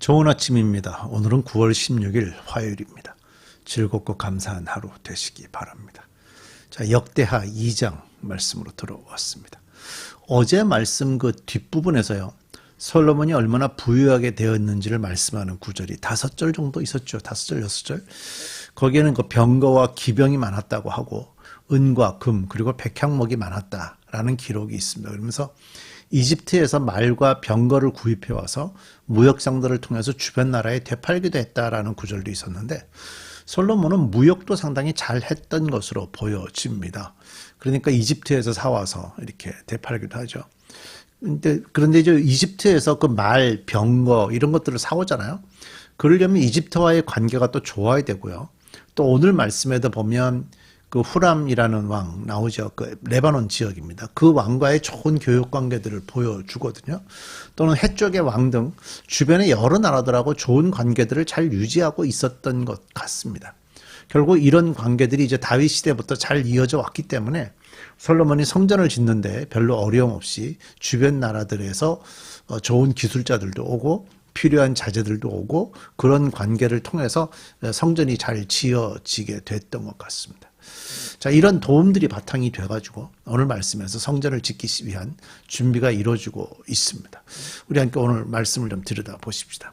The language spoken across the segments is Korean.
좋은 아침입니다. 오늘은 9월 16일 화요일입니다. 즐겁고 감사한 하루 되시기 바랍니다. 자, 역대하 2장 말씀으로 들어왔습니다. 어제 말씀 그 뒷부분에서요, 솔로몬이 얼마나 부유하게 되었는지를 말씀하는 구절이 5절 정도 있었죠. 5절, 6절. 거기에는 그 병거와 기병이 많았다고 하고 은과 금 그리고 백향목이 많았다라는 기록이 있습니다. 그러면서 이집트에서 말과 병거를 구입해 와서 무역상들을 통해서 주변 나라에 되팔기도 했다라는 구절도 있었는데, 솔로몬은 무역도 상당히 잘했던 것으로 보여집니다. 그러니까 이집트에서 사와서 이렇게 되팔기도 하죠. 그런데 이제 이집트에서 그 말, 병거 이런 것들을 사오잖아요. 그러려면 이집트와의 관계가 또 좋아야 되고요. 또 오늘 말씀에도 보면 그 후람이라는 왕 나오죠. 그 레바논 지역입니다. 그 왕과의 좋은 교육 관계들을 보여주거든요. 또는 해쪽의 왕 등 주변의 여러 나라들하고 좋은 관계들을 잘 유지하고 있었던 것 같습니다. 결국 이런 관계들이 이제 다윗 시대부터 잘 이어져 왔기 때문에 솔로몬이 성전을 짓는데 별로 어려움 없이 주변 나라들에서 좋은 기술자들도 오고 필요한 자재들도 오고 그런 관계를 통해서 성전이 잘 지어지게 됐던 것 같습니다. 자, 이런 도움들이 바탕이 돼가지고 오늘 말씀에서 성전을 짓기 위한 준비가 이루어지고 있습니다. 우리 함께 오늘 말씀을 좀 들여다 보십시다.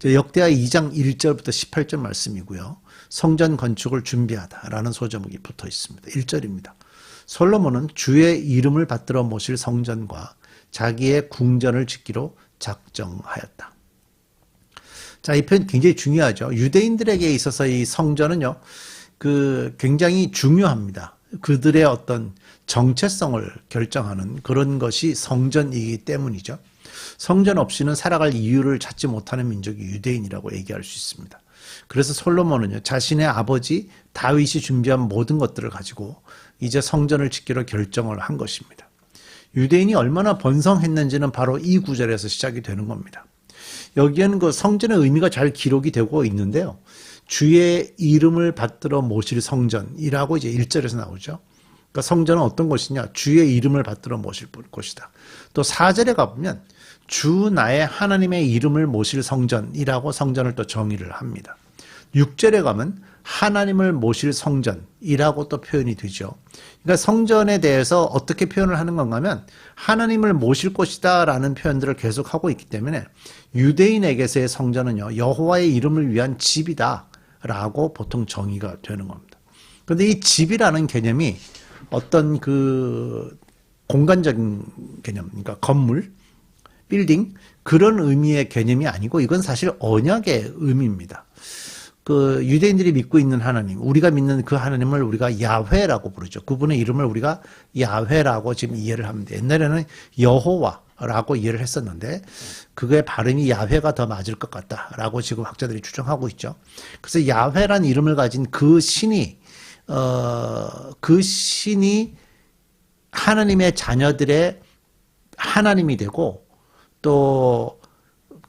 역대하 2장 1절부터 18절 말씀이고요. 성전 건축을 준비하다라는 소제목이 붙어 있습니다. 1절입니다. 솔로몬은 주의 이름을 받들어 모실 성전과 자기의 궁전을 짓기로 작정하였다. 자, 이 표현 굉장히 중요하죠. 유대인들에게 있어서 이 성전은요, 굉장히 중요합니다. 그들의 어떤 정체성을 결정하는 그런 것이 성전이기 때문이죠. 성전 없이는 살아갈 이유를 찾지 못하는 민족이 유대인이라고 얘기할 수 있습니다. 그래서 솔로몬은요, 자신의 아버지 다윗이 준비한 모든 것들을 가지고 이제 성전을 짓기로 결정을 한 것입니다. 유대인이 얼마나 번성했는지는 바로 이 구절에서 시작이 되는 겁니다. 여기에는 그 성전의 의미가 잘 기록이 되고 있는데요. 주의 이름을 받들어 모실 성전이라고 이제 1절에서 나오죠. 그러니까 성전은 어떤 곳이냐? 주의 이름을 받들어 모실 곳이다. 또 4절에 가보면 주 나의 하나님의 이름을 모실 성전이라고 성전을 또 정의를 합니다. 6절에 가면 하나님을 모실 성전이라고 또 표현이 되죠. 그러니까 성전에 대해서 어떻게 표현을 하는 건가 하면 하나님을 모실 곳이다 라는 표현들을 계속하고 있기 때문에 유대인에게서의 성전은요, 여호와의 이름을 위한 집이다 라고 보통 정의가 되는 겁니다. 그런데 이 집이라는 개념이 어떤 그 공간적인 개념, 그러니까 건물, 빌딩, 그런 의미의 개념이 아니고 이건 사실 언약의 의미입니다. 그 유대인들이 믿고 있는 하나님, 우리가 믿는 그 하나님을 우리가 야훼라고 부르죠. 그분의 이름을 우리가 야훼라고 지금 이해를 합니다. 옛날에는 여호와라고 이해를 했었는데 그게 발음이 야훼가 더 맞을 것 같다라고 지금 학자들이 추정하고 있죠. 그래서 야훼란 이름을 가진 그 신이 하나님의 자녀들의 하나님이 되고 또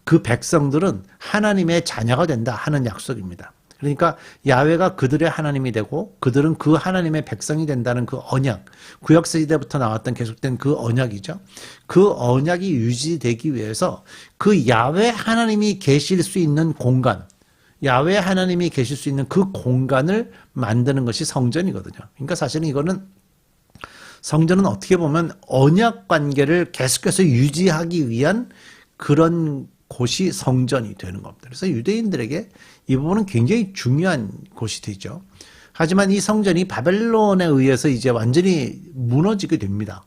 그 백성들은 하나님의 자녀가 된다 하는 약속입니다. 그러니까 야훼가 그들의 하나님이 되고 그들은 그 하나님의 백성이 된다는 그 언약, 구약시대부터 나왔던 계속된 그 언약이죠. 그 언약이 유지되기 위해서 그 야훼 하나님이 계실 수 있는 공간, 야훼 하나님이 계실 수 있는 그 공간을 만드는 것이 성전이거든요. 그러니까 사실은 이거는 성전은 어떻게 보면 언약 관계를 계속해서 유지하기 위한 그런 곳이 성전이 되는 겁니다. 그래서 유대인들에게 이 부분은 굉장히 중요한 곳이 되죠. 하지만 이 성전이 바벨론에 의해서 이제 완전히 무너지게 됩니다.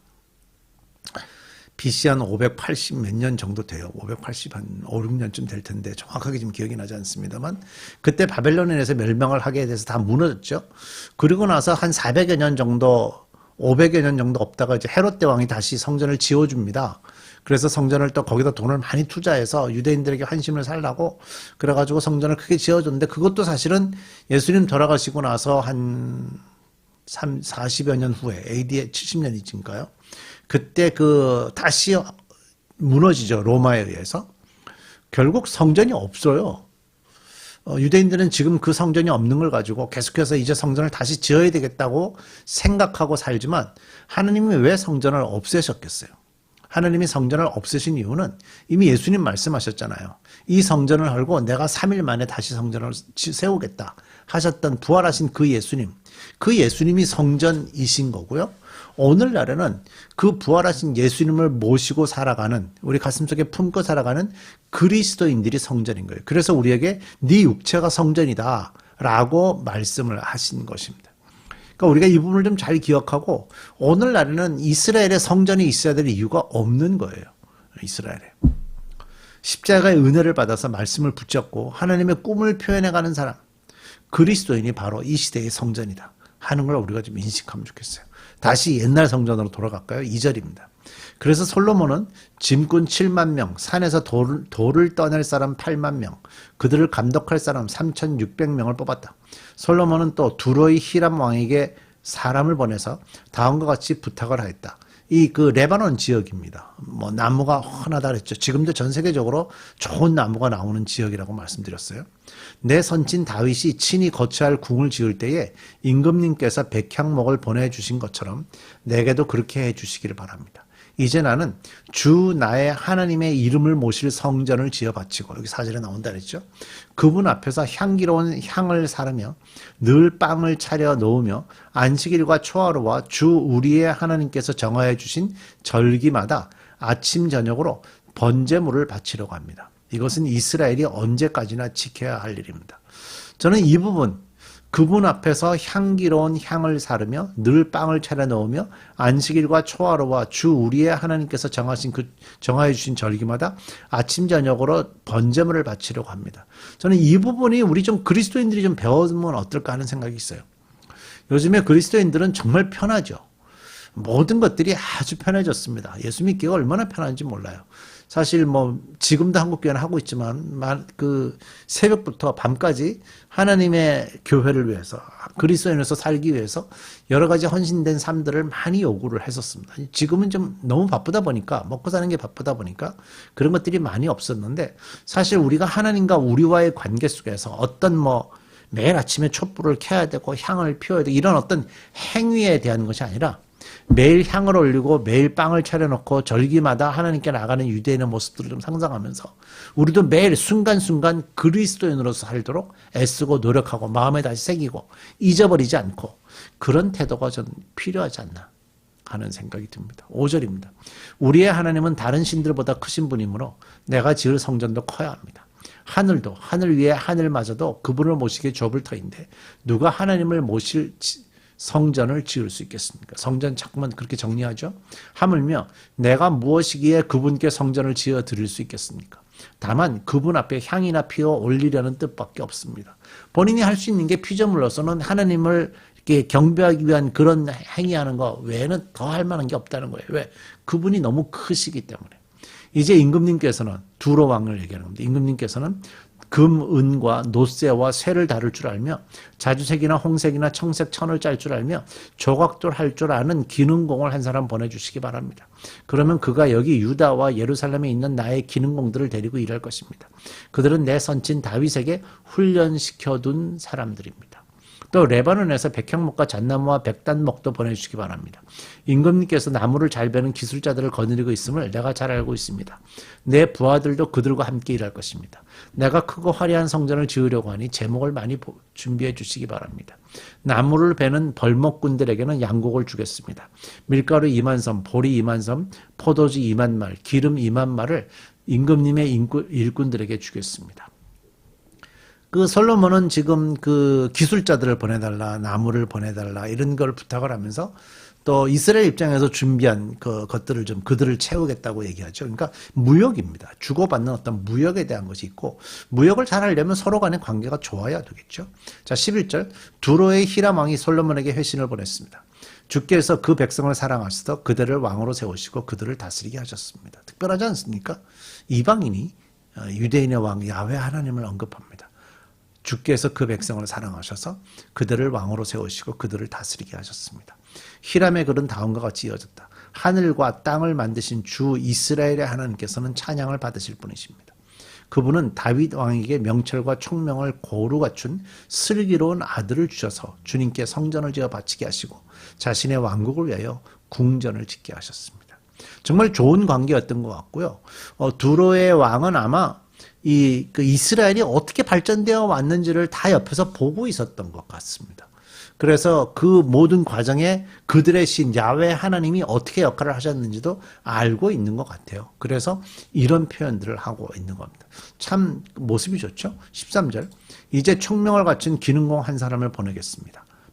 BC 한 580 몇 년 정도 돼요. 580 한 5, 6년쯤 될 텐데 정확하게 지금 기억이 나지 않습니다만 그때 바벨론에 의해서 멸망을 하게 돼서 다 무너졌죠. 그리고 나서 한 400여 년 정도 500여 년 정도 없다가 이제 헤롯 대왕이 다시 성전을 지어줍니다. 그래서 성전을 또 거기다 돈을 많이 투자해서 유대인들에게 환심을 살라고 그래가지고 성전을 크게 지어줬는데 그것도 사실은 예수님 돌아가시고 나서 한 40여 년 후에 AD 70년이지인가요? 그때 다시 무너지죠. 로마에 의해서. 결국 성전이 없어요. 유대인들은 지금 그 성전이 없는 걸 가지고 계속해서 이제 성전을 다시 지어야 되겠다고 생각하고 살지만 하나님이 왜 성전을 없애셨겠어요? 하나님이 성전을 없애신 이유는 이미 예수님 말씀하셨잖아요. 이 성전을 헐고 내가 3일 만에 다시 성전을 세우겠다 하셨던 부활하신 그 예수님이 성전이신 거고요. 오늘날에는 그 부활하신 예수님을 모시고 살아가는, 우리 가슴속에 품고 살아가는 그리스도인들이 성전인 거예요. 그래서 우리에게 네 육체가 성전이다 라고 말씀을 하신 것입니다. 그러니까 우리가 이 부분을 좀 잘 기억하고, 오늘날에는 이스라엘의 성전이 있어야 될 이유가 없는 거예요. 이스라엘에. 십자가의 은혜를 받아서 말씀을 붙잡고 하나님의 꿈을 표현해가는 사람, 그리스도인이 바로 이 시대의 성전이다 하는 걸 우리가 좀 인식하면 좋겠어요. 다시 옛날 성전으로 돌아갈까요? 2절입니다. 그래서 솔로몬은 짐꾼 7만 명, 산에서 돌을 떠낼 사람 8만 명, 그들을 감독할 사람 3,600명을 뽑았다. 솔로몬은 또 두로의 히람 왕에게 사람을 보내서 다음과 같이 부탁을 하였다. 이 그 레바논 지역입니다. 뭐 나무가 흔하다 그랬죠. 지금도 전 세계적으로 좋은 나무가 나오는 지역이라고 말씀드렸어요. 내 선친 다윗이 친히 거처할 궁을 지을 때에 임금님께서 백향목을 보내주신 것처럼 내게도 그렇게 해주시기를 바랍니다. 이제 나는 주 나의 하나님의 이름을 모실 성전을 지어 바치고, 여기 4절에 나온다 그랬죠. 그분 앞에서 향기로운 향을 사르며 늘 빵을 차려 놓으며 안식일과 초하루와 주 우리의 하나님께서 정하여 주신 절기마다 아침 저녁으로 번제물을 바치려고 합니다. 이것은 이스라엘이 언제까지나 지켜야 할 일입니다. 저는 이 부분, 그분 앞에서 향기로운 향을 사르며 늘 빵을 차려 넣으며 안식일과 초하루와 주 우리의 하나님께서 정하여 주신 절기마다 아침 저녁으로 번제물을 바치려고 합니다. 저는 이 부분이 우리 좀 그리스도인들이 좀 배우면 어떨까 하는 생각이 있어요. 요즘에 그리스도인들은 정말 편하죠. 모든 것들이 아주 편해졌습니다. 예수 믿기가 얼마나 편한지 몰라요. 사실 뭐 지금도 한국교회는 하고 있지만 그 새벽부터 밤까지 하나님의 교회를 위해서, 그리스도인으로서 살기 위해서 여러 가지 헌신된 삶들을 많이 요구를 했었습니다. 지금은 좀 너무 바쁘다 보니까, 먹고 사는 게 바쁘다 보니까 그런 것들이 많이 없었는데, 사실 우리가 하나님과 우리와의 관계 속에서 어떤 매일 아침에 촛불을 켜야 되고 향을 피워야 되고 이런 어떤 행위에 대한 것이 아니라 매일 향을 올리고 매일 빵을 차려놓고 절기마다 하나님께 나가는 유대인의 모습들을 좀 상상하면서 우리도 매일 순간순간 그리스도인으로서 살도록 애쓰고 노력하고 마음에 다시 새기고 잊어버리지 않고 그런 태도가 좀 필요하지 않나 하는 생각이 듭니다. 5절입니다. 우리의 하나님은 다른 신들보다 크신 분이므로 내가 지을 성전도 커야 합니다. 하늘도 하늘 위에 하늘마저도 그분을 모시기에 좁을 터인데 누가 하나님을 모실 성전을 지을 수 있겠습니까? 성전 자꾸만 그렇게 정리하죠. 하물며 내가 무엇이기에 그분께 성전을 지어 드릴 수 있겠습니까? 다만 그분 앞에 향이나 피워 올리려는 뜻밖에 없습니다. 본인이 할 수 있는 게 피조물로서는 하나님을 이렇게 경배하기 위한 그런 행위하는 거 외에는 더 할 만한 게 없다는 거예요. 왜? 그분이 너무 크시기 때문에. 이제 임금님께서는 두로 왕을 얘기하는 겁니다. 임금님께서는 금, 은과 노쇠와 쇠를 다룰 줄 알며 자주색이나 홍색이나 청색, 천을 짤 줄 알며 조각돌 할 줄 아는 기능공을 한 사람 보내주시기 바랍니다. 그러면 그가 여기 유다와 예루살렘에 있는 나의 기능공들을 데리고 일할 것입니다. 그들은 내 선친 다윗에게 훈련시켜둔 사람들입니다. 또 레바논에서 백향목과 잣나무와 백단목도 보내주시기 바랍니다. 임금님께서 나무를 잘 베는 기술자들을 거느리고 있음을 내가 잘 알고 있습니다. 내 부하들도 그들과 함께 일할 것입니다. 내가 크고 화려한 성전을 지으려고 하니 제목을 많이 준비해 주시기 바랍니다. 나무를 베는 벌목꾼들에게는 양곡을 주겠습니다. 밀가루 2만 섬, 보리 2만 섬, 포도주 2만 말, 기름 2만 말을 임금님의 일꾼들에게 주겠습니다. 그 솔로몬은 지금 그 기술자들을 보내달라, 나무를 보내달라 이런 걸 부탁을 하면서 또 이스라엘 입장에서 준비한 그 것들을 좀 그들을 채우겠다고 얘기하죠. 그러니까 무역입니다. 주고받는 어떤 무역에 대한 것이 있고 무역을 잘 하려면 서로 간의 관계가 좋아야 되겠죠. 자, 11절 두로의 히람 왕이 솔로몬에게 회신을 보냈습니다. 주께서 그 백성을 사랑하셔서 그들을 왕으로 세우시고 그들을 다스리게 하셨습니다. 특별하지 않습니까? 이방인이 유대인의 왕 야훼 하나님을 언급합니다. 주께서 그 백성을 사랑하셔서 그들을 왕으로 세우시고 그들을 다스리게 하셨습니다. 히람의 글은 다음과 같이 이어졌다. 하늘과 땅을 만드신 주 이스라엘의 하나님께서는 찬양을 받으실 분이십니다. 그분은 다윗 왕에게 명철과 총명을 고루 갖춘 슬기로운 아들을 주셔서 주님께 성전을 지어 바치게 하시고 자신의 왕국을 위하여 궁전을 짓게 하셨습니다. 정말 좋은 관계였던 것 같고요. 두로의 왕은 아마 그 이스라엘이 어떻게 발전되어 왔는지를 다 옆에서 보고 있었던 것 같습니다. 그래서 그 모든 과정에 그들의 신 야훼 하나님이 어떻게 역할을 하셨는지도 알고 있는 것 같아요. 그래서 이런 표현들을 하고 있는 겁니다. 참 모습이 좋죠. 13절 이제 총명을 갖춘 기능공 한 사람을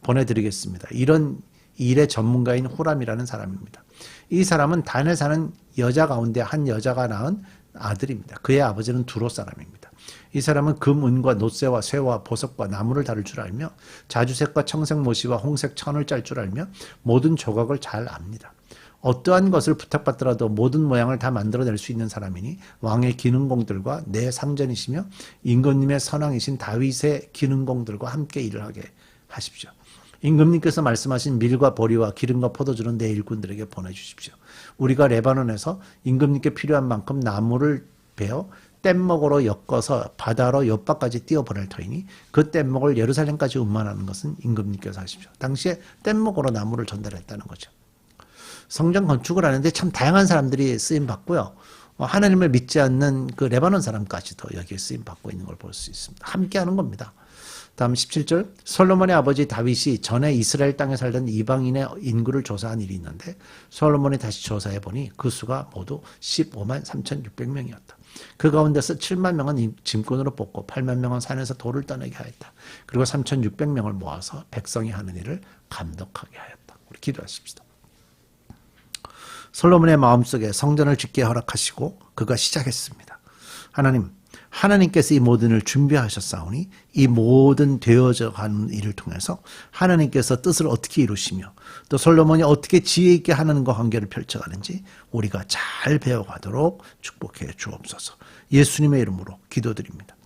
보내드리겠습니다. 이런 일의 전문가인 후람이라는 사람입니다. 이 사람은 단에 사는 여자 가운데 한 여자가 낳은 아들입니다. 그의 아버지는 두로 사람입니다. 이 사람은 금, 은과 놋새와 쇠와 보석과 나무를 다룰 줄 알며 자주색과 청색 모시와 홍색 천을 짤 줄 알며 모든 조각을 잘 압니다. 어떠한 것을 부탁받더라도 모든 모양을 다 만들어낼 수 있는 사람이니 왕의 기능공들과 내 상전이시며 임금님의 선왕이신 다윗의 기능공들과 함께 일을 하게 하십시오. 임금님께서 말씀하신 밀과 보리와 기름과 포도주는 내 일꾼들에게 보내주십시오. 우리가 레바논에서 임금님께 필요한 만큼 나무를 베어 뗏목으로 엮어서 바다로 옆바까지 띄워보낼 터이니 그 뗏목을 예루살렘까지 운반하는 것은 임금님께서 하십시오. 당시에 뗏목으로 나무를 전달했다는 거죠. 성전 건축을 하는데 참 다양한 사람들이 쓰임 받고요. 하나님을 믿지 않는 그 레바논 사람까지도 여기에 쓰임 받고 있는 걸 볼 수 있습니다. 함께 하는 겁니다. 다음 17절 솔로몬의 아버지 다윗이 전에 이스라엘 땅에 살던 이방인의 인구를 조사한 일이 있는데 솔로몬이 다시 조사해 보니 그 수가 모두 15만 3,600명이었다. 그 가운데서 7만 명은 짐꾼으로 뽑고 8만 명은 산에서 돌을 떠내게 하였다. 그리고 3,600명을 모아서 백성이 하는 일을 감독하게 하였다. 우리 기도하십시다. 솔로몬의 마음속에 성전을 짓게 허락하시고 그가 시작했습니다. 하나님께서 이 모든 일을 준비하셨사오니 이 모든 되어져 가는 일을 통해서 하나님께서 뜻을 어떻게 이루시며 또 솔로몬이 어떻게 지혜 있게 하나님과 관계를 펼쳐가는지 우리가 잘 배워가도록 축복해 주옵소서. 예수님의 이름으로 기도드립니다.